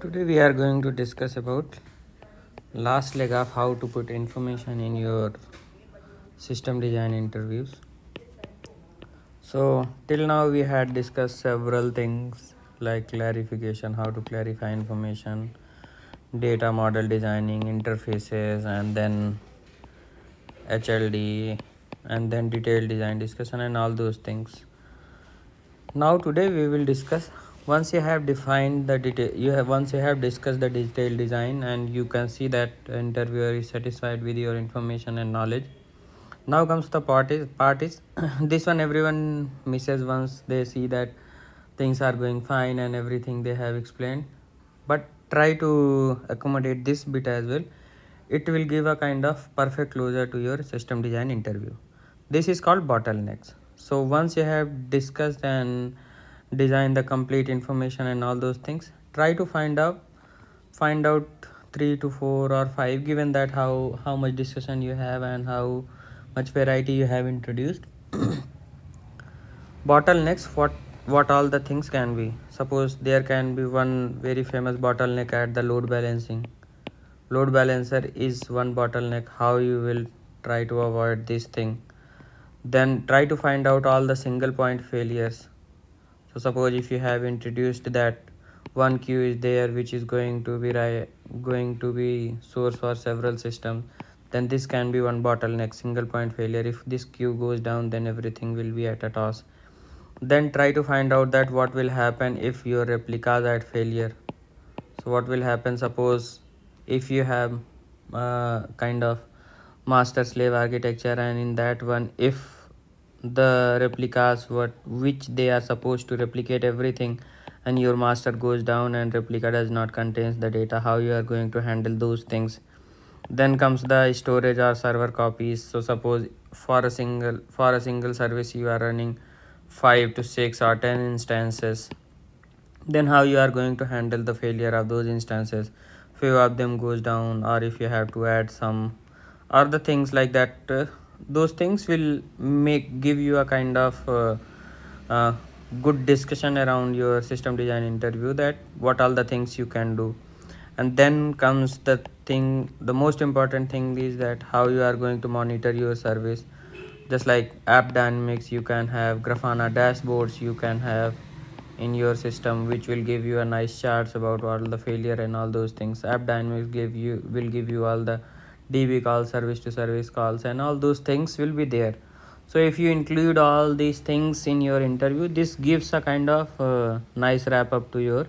Today we are going to discuss about last leg of how to put information in your system design interviews. So till now we had discussed several things like clarification, how to clarify information, data model designing, interfaces, and then HLD, and then detailed design discussion and all those things. Now today we will discuss, once you have defined the detail, once you have discussed the detailed design and you can see that interviewer is satisfied with your information and knowledge. Now comes the part is this one everyone misses once they see that things are going fine and everything they have explained, but try to accommodate this bit as well. It will give a kind of perfect closure to your system design interview. This is called bottlenecks. So once you have discussed and designed the complete information and all those things, try to find out 3 to 4 or 5, given that how much discussion you have and how much variety you have introduced. Bottlenecks, what all the things can be. Suppose there can be one very famous bottleneck at the load balancing. Load balancer is one bottleneck. How you will try to avoid this thing? Then try to find out all the single point failures. So suppose if you have introduced that one queue is there which is going to be source for several systems, then this can be one bottleneck, single point failure. If this queue goes down, then everything will be at a toss. Then try to find out that what will happen if your replicas are at failure. So what will happen, suppose if you have kind of master slave architecture, and in that one, if the replicas which they are supposed to replicate everything, and your master goes down and replica does not contains the data, how you are going to handle those things. Then comes the storage or server copies. So suppose for a single service you are running 5 to 6 or 10 instances, then how you are going to handle the failure of those instances. Few of them goes down, or if you have to add some or the things like that, those things will give you a kind of uh, good discussion around your system design interview, that what all the things you can do. And then comes the most important thing is that how you are going to monitor your service. Just like app dynamics, you can have Grafana dashboards, you can have in your system, which will give you a nice charts about all the failure and all those things. App dynamics will give you all the DB calls, service to service calls, and all those things will be there. So if you include all these things in your interview, this gives a kind of nice wrap up to your